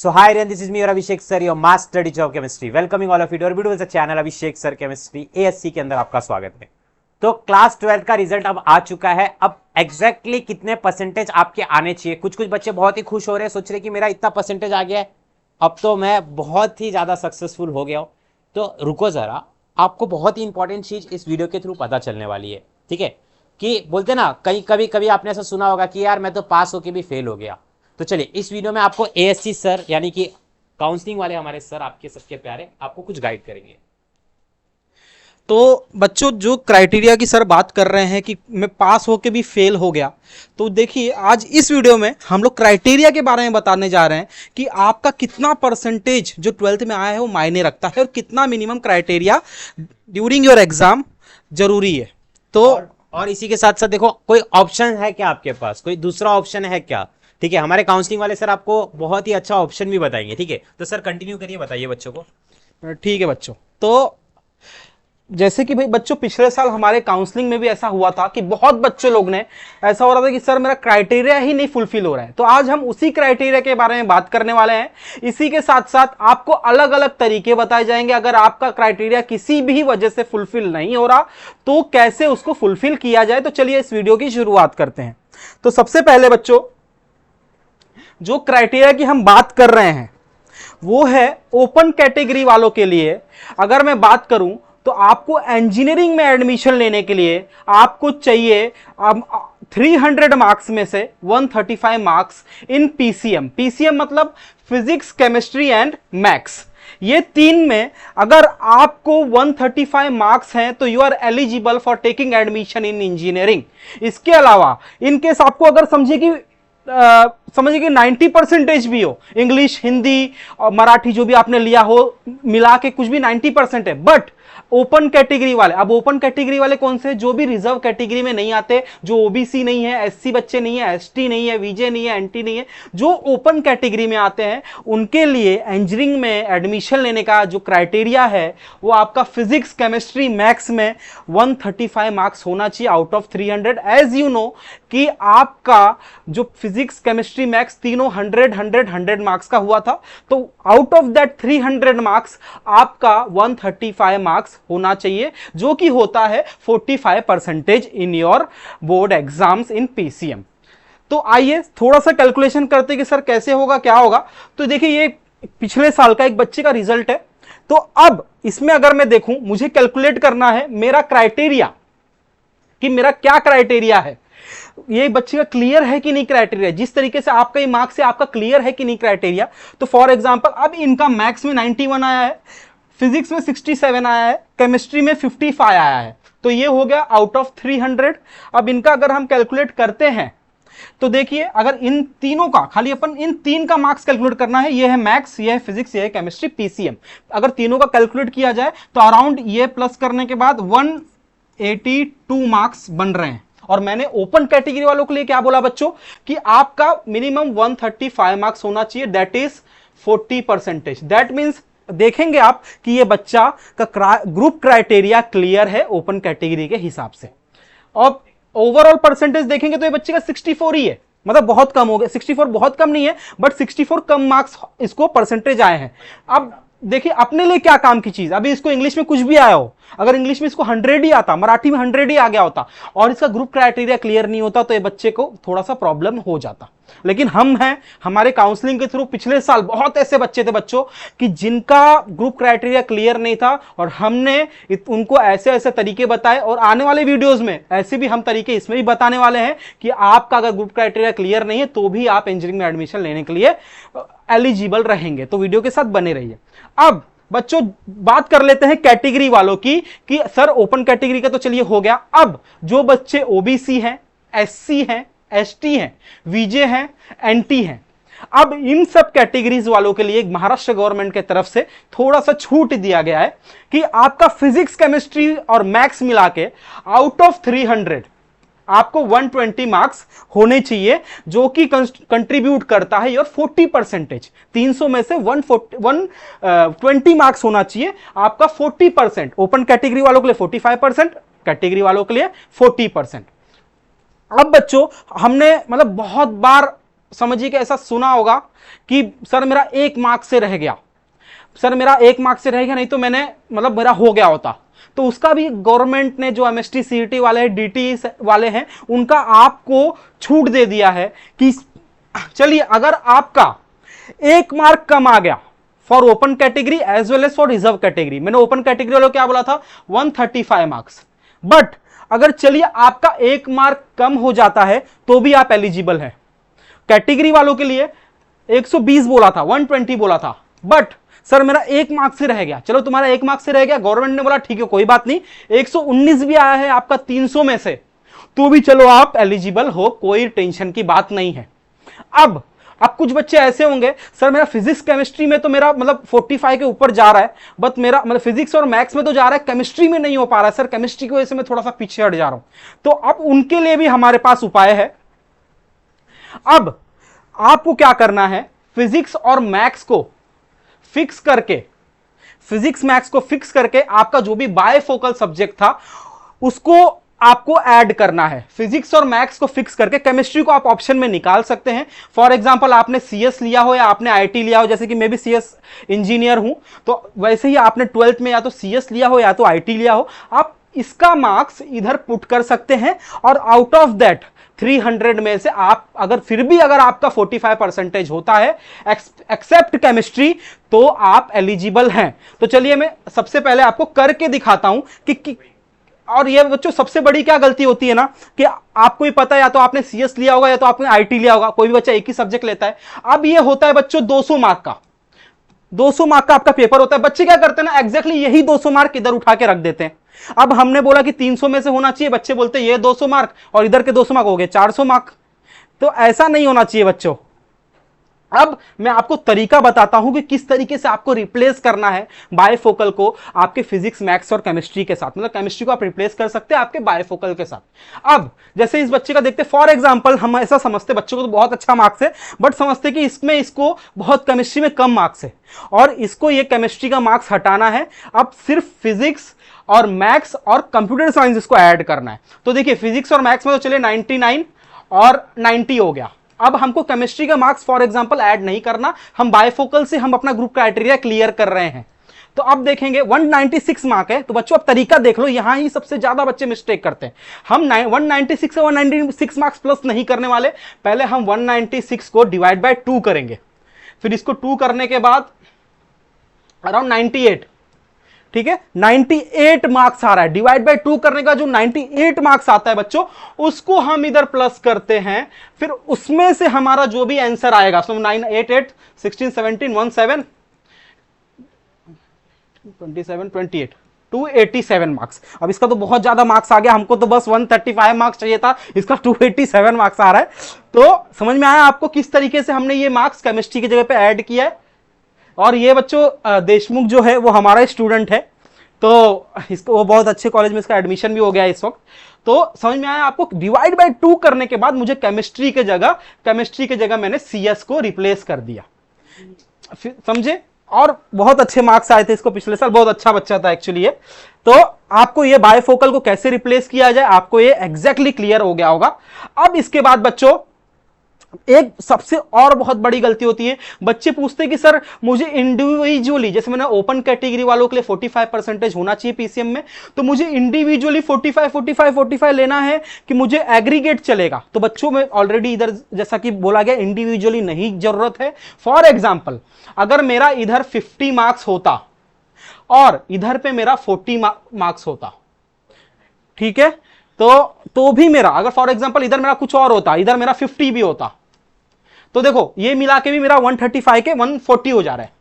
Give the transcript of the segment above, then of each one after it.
So hi everyone, this is me और Abhishek sir, your mass study of chemistry. Welcoming all of you to our video channel Abhishek sir chemistry ASC के अंदर आपका स्वागत है। तो class 12 का रिजल्ट अब आ चुका है। अब एग्जैक्टली कितने परसेंटेज आपके आने चाहिए, कुछ बच्चे बहुत ही खुश हो रहे हैं, सोच रहे कि मेरा इतना परसेंटेज आ गया है, अब तो मैं बहुत ही ज्यादा सक्सेसफुल हो गया हूं। तो रुको जरा, आपको बहुत ही इंपॉर्टेंट चीज इस वीडियो के थ्रू पता चलने वाली है, ठीक है। कि बोलते ना, कभी आपने ऐसा सुना होगा कि यार मैं तो पास होके भी फेल हो गया। तो चलिए इस वीडियो में आपको एएससी सर यानी कि काउंसलिंग वाले हमारे सर, आपके सबके प्यारे, आपको कुछ गाइड करेंगे। तो बच्चों, जो क्राइटेरिया की सर बात कर रहे हैं कि मैं पास होके भी फेल हो गया, तो देखिए आज इस वीडियो में हम लोग क्राइटेरिया के बारे में बताने जा रहे हैं कि आपका कितना परसेंटेज जो 12th में आया है वो मायने रखता है और कितना minimum criteria during your exam जरूरी है। तो और इसी के साथ साथ देखो, कोई ऑप्शन है क्या आपके पास, कोई दूसरा ऑप्शन है क्या, ठीक है। हमारे काउंसलिंग वाले सर आपको बहुत ही अच्छा ऑप्शन भी बताएंगे, ठीक है। तो सर कंटिन्यू करिए, बताइए बच्चों को। ठीक है बच्चों, तो जैसे कि भाई बच्चों, पिछले साल हमारे काउंसलिंग में भी ऐसा हुआ था कि बहुत बच्चों लोग ने ऐसा हो रहा था कि सर मेरा क्राइटेरिया ही नहीं फुलफिल हो रहा है। तो आज हम उसी क्राइटेरिया के बारे में बात करने वाले हैं। इसी के साथ साथ आपको अलग अलग तरीके बताए जाएंगे, अगर आपका क्राइटेरिया किसी भी वजह से फुलफिल नहीं हो रहा तो कैसे उसको फुलफिल किया जाए। तो चलिए इस वीडियो की शुरुआत करते हैं। तो सबसे पहले बच्चों, जो क्राइटेरिया की हम बात कर रहे हैं वो है ओपन कैटेगरी वालों के लिए। अगर मैं बात करूं तो आपको इंजीनियरिंग में एडमिशन लेने के लिए आपको चाहिए 300 मार्क्स में से 135 मार्क्स इन पीसीएम। पीसीएम मतलब फिजिक्स, केमिस्ट्री एंड मैथ्स। ये तीन में अगर आपको 135 मार्क्स हैं तो you are eligible for taking admission in engineering. इसके अलावा इनकेस आपको अगर समझिए कि 90% भी हो, इंग्लिश, हिंदी और मराठी जो भी आपने लिया हो मिला के कुछ भी 90% है, बट ओपन कैटेगरी वाले, अब ओपन कैटेगरी वाले कौन से, जो भी रिजर्व कैटेगरी में नहीं आते, जो ओबीसी नहीं है, एससी बच्चे नहीं है, एसटी नहीं है, वीजे नहीं है, एनटी नहीं है, जो ओपन कैटेगरी में आते हैं उनके लिए इंजीनियरिंग में एडमिशन लेने का जो क्राइटेरिया है वो आपका फिजिक्स, केमिस्ट्री, मैथ्स में 135 मार्क्स होना चाहिए out of 300। As you know कि आपका जो फिजिक्स, केमिस्ट्री, मैथ्स तीनों 100 मार्क्स का हुआ था, तो आउट ऑफ दैट 300 मार्क्स आपका 135 मार्क्स होना चाहिए, जो कि होता है 45% in your board exams in PCM. तो आइए थोड़ा सा कैलकुलेशन करते कि सर कैसे होगा, क्या होगा। तो देखिए ये पिछले साल का एक बच्चे का रिजल्ट है। तो अब इसमें अगर मैं देखूं, मुझे कैलकुलेट करना है मेरा क्राइटेरिया, कि मेरा क्या क्राइटेरिया है, ये बच्चे का क्लियर है कि नहीं क्राइटेरिया, जिस तरीके से आपका ये मार्क्स है आपका क्लियर है कि नहीं क्राइटेरिया। तो फॉर एग्जांपल अब इनका मैथ्स में 91 आया है, फिजिक्स में 67 आया है, केमिस्ट्री में 55 आया है, तो ये हो गया आउट ऑफ 300। अब इनका अगर हम कैलकुलेट करते हैं तो देखिए, अगर इन तीनों का, खाली अपन इन तीन का मार्क्स कैलकुलेट करना है, ये है मैथ्स, ये है फिजिक्स, ये है केमिस्ट्री, पीसीएम, अगर तीनों का कैलकुलेट किया जाए तो अराउंड ये प्लस करने के बाद 182 मार्क्स बन रहे हैं। और मैंने ओपन कैटेगरी वालों के लिए क्या बोला बच्चों, कि आपका मिनिमम 135 मार्क्स होना चाहिए, दैट इज 40%। दैट मींस देखेंगे आप कि ये बच्चा का ग्रुप क्राइटेरिया क्लियर है ओपन कैटेगरी के हिसाब से। और ओवरऑल परसेंटेज देखेंगे तो ये बच्चे का 64 ही है, मतलब बहुत कम हो गया। 64 बहुत कम नहीं है, बट 64 कम मार्क्स इसको परसेंटेज आए हैं। अब देखिए अपने लिए क्या काम की चीज, अभी इसको इंग्लिश में कुछ भी आया हो, अगर इंग्लिश में इसको 100 ही आता, मराठी में 100 ही आ गया होता और इसका ग्रुप क्राइटेरिया क्लियर नहीं होता, तो ये बच्चे को थोड़ा सा प्रॉब्लम हो जाता। लेकिन हम हैं, हमारे काउंसलिंग के थ्रू पिछले साल बहुत ऐसे बच्चे थे बच्चों कि जिनका ग्रुप क्राइटेरिया क्लियर नहीं था, और हमने उनको ऐसे ऐसे तरीके बताए, और आने वाले वीडियोस में ऐसे भी हम तरीके इसमें भी बताने वाले हैं कि आपका अगर ग्रुप क्राइटेरिया क्लियर नहीं है तो भी आप इंजीनियरिंग में एडमिशन लेने के लिए एलिजिबल रहेंगे। तो वीडियो के साथ बने रहिए। अब बच्चों बात कर लेते हैं कैटेगरी वालों की, कि सर ओपन कैटेगरी का तो चलिए हो गया। अब जो बच्चे ओबीसी हैं, एससी हैं, एसटी हैं, वीजे हैं, एनटी हैं, अब इन सब कैटेगरीज वालों के लिए महाराष्ट्र गवर्नमेंट के तरफ से थोड़ा सा छूट दिया गया है कि आपका फिजिक्स, केमिस्ट्री और मैथ्स मिला के आउट ऑफ 300 आपको 120 मार्क्स होने चाहिए, जो कि कंट्रीब्यूट करता है योर 40%। 300 में से 120 मार्क्स होना चाहिए आपका 40%। ओपन कैटेगरी वालों के लिए 45%, कैटेगरी वालों के लिए 40%। अब बच्चों हमने मतलब बहुत बार समझिए कि ऐसा सुना होगा कि सर मेरा 1 मार्क्स से रह गया, सर मेरा 1 मार्क्स से रह गया, नहीं तो मैंने मतलब मेरा हो गया होता। तो उसका भी गवर्नमेंट ने जो एमएसटी सीईटी वाले हैं, डीटी वाले हैं, उनका आपको छूट दे दिया है कि चलिए अगर आपका 1 मार्क कम आ गया for open category as well as for reserve category, मैंने ओपन कैटेगरी वालों क्या बोला था 135 मार्क्स, बट अगर चलिए आपका 1 मार्क कम हो जाता है तो भी आप एलिजिबल हैं। कैटेगरी वालों के लिए 120 बोला था, 120 बोला था, बट सर मेरा 1 मार्क्स से रह गया, चलो तुम्हारा 1 मार्क्स से रह गया, गवर्नमेंट ने बोला ठीक है कोई बात नहीं, 119 भी आया है आपका 300 में से, तो भी चलो आप एलिजिबल हो, कोई टेंशन की बात नहीं है। अब कुछ बच्चे ऐसे होंगे सर मेरा फिजिक्स केमिस्ट्री में तो मेरा मतलब 45 के ऊपर जा रहा है, बट मेरा मतलब फिजिक्स और मैथ्स में तो जा रहा है, केमिस्ट्री में नहीं हो पा रहा है सर, केमिस्ट्री की वजह से मैं थोड़ा सा पीछे हट जा रहा हूं। तो अब उनके लिए भी हमारे पास उपाय है। अब आपको क्या करना है, फिजिक्स और मैथ्स को फिक्स करके, फिजिक्स मैथ्स को फिक्स करके आपका जो भी बायफोकल सब्जेक्ट था उसको आपको ऐड करना है। फिजिक्स और मैथ्स को फिक्स करके केमिस्ट्री को आप ऑप्शन में निकाल सकते हैं। फॉर एग्जांपल आपने सीएस लिया हो या आपने आईटी लिया हो, जैसे कि मैं भी सीएस इंजीनियर हूं, तो वैसे ही आपने 12th में या तो सीएस लिया हो या तो आईटी लिया हो, आप इसका मार्क्स इधर पुट कर सकते हैं और आउट ऑफ दैट 300 में से आप अगर फिर भी अगर आपका 45% होता है एक्सेप्ट केमिस्ट्री, तो आप एलिजिबल हैं। तो चलिए मैं सबसे पहले आपको करके दिखाता हूं कि और ये बच्चों सबसे बड़ी क्या गलती होती है ना कि आपको ही पता है या तो आपने सीएस लिया होगा या तो आपने आईटी लिया होगा, कोई भी बच्चा एक ही सब्जेक्ट लेता है। अब ये होता है बच्चों 200 मार्क का, 200 मार्क का आपका पेपर होता है। बच्चे क्या करते हैं ना, एग्जैक्टली यही 200 मार्क इधर उठा के रख देते हैं। अब हमने बोला कि 300 में से होना चाहिए, बच्चे बोलते हैं ये 200 मार्क और इधर के 200 मार्क हो गए 400 मार्क। तो ऐसा नहीं होना चाहिए बच्चों। अब मैं आपको तरीका बताता हूं कि किस तरीके से आपको रिप्लेस करना है बायफोकल को आपके फिजिक्स मैथ्स और केमिस्ट्री के साथ, मतलब केमिस्ट्री को आप रिप्लेस कर सकते हैं आपके बायफोकल के साथ। अब जैसे इस बच्चे का देखते, फॉर एग्जांपल हम ऐसा समझते बच्चों को तो बहुत अच्छा मार्क्स है, बट समझते कि इसमें इसको बहुत केमिस्ट्री में कम मार्क्स है और इसको ये केमिस्ट्री का मार्क्स हटाना है। अब सिर्फ फिजिक्स और मैथ्स और कंप्यूटर साइंस इसको ऐड करना है। तो देखिए फिजिक्स और मैथ्स में तो चलिए 99 और 90 हो गया। अब हमको केमिस्ट्री का मार्क्स फॉर एग्जांपल ऐड नहीं करना, हम बायफोकल से हम अपना ग्रुप क्राइटेरिया क्लियर कर रहे हैं। तो अब देखेंगे 196 मार्क है, तो बच्चों अब तरीका देख लो, यहां ही सबसे ज्यादा बच्चे मिस्टेक करते हैं। हम 196 और 196 मार्क्स प्लस नहीं करने वाले, पहले हम 196 को डिवाइड बाय 2 करेंगे, फिर इसको 2 करने के बाद अराउंड 98, ठीक है 98 मार्क्स आ रहा है। डिवाइड बाय 2 करने का जो 98 मार्क्स आता है बच्चों, उसको हम इधर प्लस करते हैं, फिर उसमें से हमारा जो भी आंसर आएगा, सो 9 8 8 16 17 1 7 27 28 287 मार्क्स। अब इसका तो बहुत ज्यादा मार्क्स आ गया, हमको तो बस 135 मार्क्स चाहिए था, इसका 287 मार्क्स आ रहा है। तो समझ में आया आपको किस तरीके से हमने ये मार्क्स केमिस्ट्री की जगह पे ऐड किया है। और ये बच्चों देशमुख जो है वो हमारा स्टूडेंट है, तो इसको वो बहुत अच्छे कॉलेज में इसका एडमिशन भी हो गया इस वक्त। तो समझ में आया आपको, डिवाइड बाय 2 करने के बाद मुझे केमिस्ट्री के जगह मैंने सीएस को रिप्लेस कर दिया, समझे। और बहुत अच्छे मार्क्स आए थे इसको पिछले साल, बहुत अच्छा बच्चा था एक्चुअली ये। तो आपको ये बायफोकल को कैसे रिप्लेस किया जाए आपको ये एग्जैक्टली क्लियर हो गया होगा। अब इसके बाद बच्चों एक सबसे और बहुत बड़ी गलती होती है, बच्चे पूछते हैं कि सर मुझे इंडिविजुअली, जैसे मैंने ओपन कैटेगरी वालों के लिए 45% होना चाहिए पीसीएम में, तो मुझे इंडिविजुअली 45 लेना है कि मुझे एग्रीगेट चलेगा। तो बच्चों में ऑलरेडी इधर जैसा कि बोला गया इंडिविजुअली नहीं जरूरत है। फॉर एग्जाम्पल अगर मेरा इधर 50 मार्क्स होता और इधर पे मेरा 40 मार्क्स होता, ठीक है, तो भी मेरा अगर फॉर एग्जांपल इधर मेरा कुछ और होता, इधर मेरा 50 भी होता, तो देखो ये मिला के भी मेरा 135 के 140 हो जा रहा है,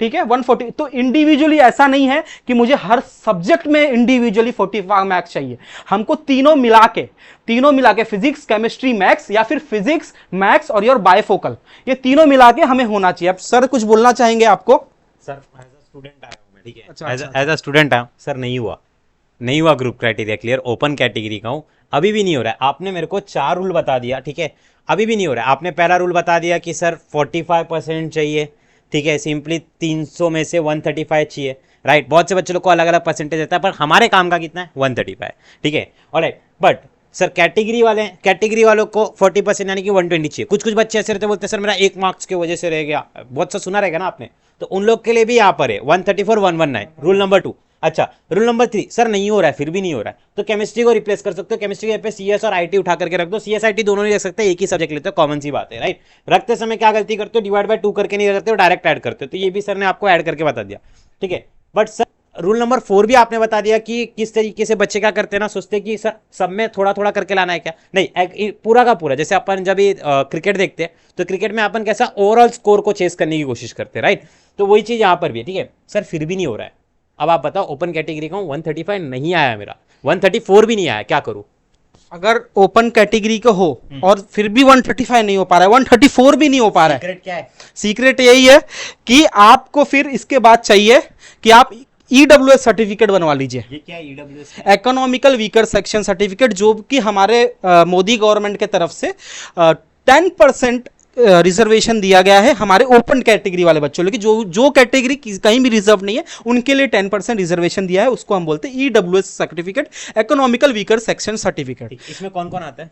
ठीक है 140। तो इंडिविजुअली ऐसा नहीं है कि मुझे हर सब्जेक्ट में इंडिविजुअली 45 मार्क्स चाहिए, हमको तीनों मिला के फिजिक्स केमिस्ट्री मैथ्स या फिर फिजिक्स मैथ्स और योर बायफोकल, ये तीनों मिला के हमें होना चाहिए। अब सर कुछ बोलना चाहेंगे आपको? सर एज अ स्टूडेंट आया हूं मैं, ठीक है, एज अ स्टूडेंट आया सर, नहीं हुआ group criteria clear, open category का हूं, अभी भी नहीं हो रहा है। आपने मेरे को 4 रूल बता दिया, ठीक है, अभी भी नहीं हो रहा है। आपने पहला रूल बता दिया कि सर 45% चाहिए, ठीक है, सिंपली 300 में से 135 चाहिए, राइट। बहुत से बच्चों को अलग अलग परसेंटेज देता है, पर हमारे काम का कितना है 135, ठीक है, ऑलराइट। बट सर कैटेगरी वालों को 40% यानी कि 120 चाहिए। कुछ बच्चे ऐसे रहते बोलते हैं सर मेरा 1 मार्क्स की वजह से रह गया, बहुत सा सुना रहेगा ना आपने, तो उन लोग के लिए भी यहाँ पर है 134 119 रूल नंबर 2। अच्छा, रूल नंबर 3, सर नहीं हो रहा है, फिर भी नहीं हो रहा है, तो केमिस्ट्री को रिप्लेस कर सकते हो। केमिस्ट्री के पे CS और IT उठा करके रख दो। CS IT दोनों नहीं रख सकते, एक ही सब्जेक्ट लेते हो, कॉमन सी बात है राइट। रखते समय क्या गलती करते हो, डिवाइड बाय 2 करके नहीं करते हो, डायरेक्ट ऐड करते हो। तो ये भी सर ने आपको ऐड करके बता दिया, ठीक है। बट सर रूल नंबर 4 भी आपने बता दिया कि किस तरीके से बच्चे क्या करते हैं ना, सोचते कि सर सब में थोड़ा थोड़ा करके लाना है क्या, नहीं पूरा का पूरा। जैसे अपन जब क्रिकेट देखते हैं तो क्रिकेट में अपन कैसा ओवरऑल स्कोर को चेस करने की कोशिश करते हैं राइट। तो वही चीज यहाँ पर भी है, ठीक है। सर फिर भी नहीं हो रहा है, अब आप बताओ, ओपन कैटेगरी का 135 नहीं आया मेरा, 134 भी नहीं आया, क्या करूं? अगर ओपन कैटेगरी का हो और फिर भी 135 नहीं हो पा रहा है, 134 भी नहीं हो पा रहा है, सीक्रेट क्या है? सीक्रेट यही है कि आपको फिर इसके बाद चाहिए कि आप EWS सर्टिफिकेट बनवा लीजिए। ये क्या है EWS? Economical weaker section certificate, जो कि हमारे मोदी गवर्नमेंट के तरफ से 10% रिजर्वेशन दिया गया है हमारे ओपन कैटेगरी वाले बच्चों, लेकिन जो कैटेगरी कहीं भी रिजर्व नहीं है उनके लिए 10% रिजर्वेशन दिया है। उसको हम बोलते हैं EWS certificate, economical weaker section certificate. इसमें कौन कौन आता है?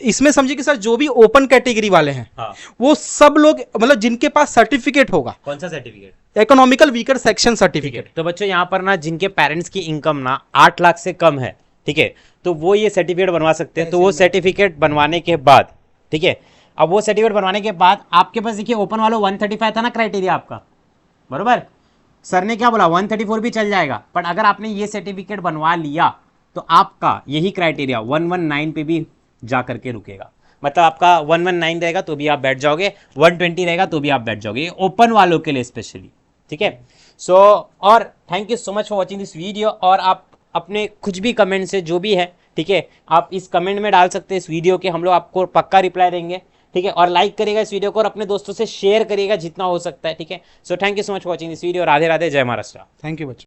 इसमें समझिए कि सर जो भी ओपन कैटेगरी वाले हैं, हाँ। वो सब लोग, मतलब जिनके पास सर्टिफिकेट होगा, कौन सा certificate? Economical weaker section certificate. तो बच्चों यहाँ पर ना जिनके पेरेंट्स की इनकम ना 8 लाख से कम है, ठीक है, तो वो ये सर्टिफिकेट बनवा सकते हैं। तो वो सर्टिफिकेट बनवाने के बाद, ठीक है, अब वो सर्टिफिकेट बनवाने के बाद आपके पास देखिए ओपन वालों 135 था ना क्राइटेरिया आपका, बरोबर। सर ने क्या बोला, 134 भी चल जाएगा, बट अगर आपने ये सर्टिफिकेट बनवा लिया तो आपका यही क्राइटेरिया 119 पे भी जा करके रुकेगा। मतलब आपका 119 रहेगा तो भी आप बैठ जाओगे, 120 रहेगा तो भी आप बैठ जाओगे, ओपन वालों के लिए स्पेशली, ठीक है। सो और thank you so much for watching this video. और आप अपने कुछ भी कमेंट से जो भी है, ठीक है, आप इस कमेंट में डाल सकते हैं इस वीडियो के, हम लोग आपको पक्का रिप्लाई देंगे, ठीक है। और लाइक करिएगा इस वीडियो को और अपने दोस्तों से शेयर करिएगा जितना हो सकता है, ठीक है। So thank you so much for watching this video. Radhe Radhe, जय महाराष्ट्र। थैंक यू बच्चों।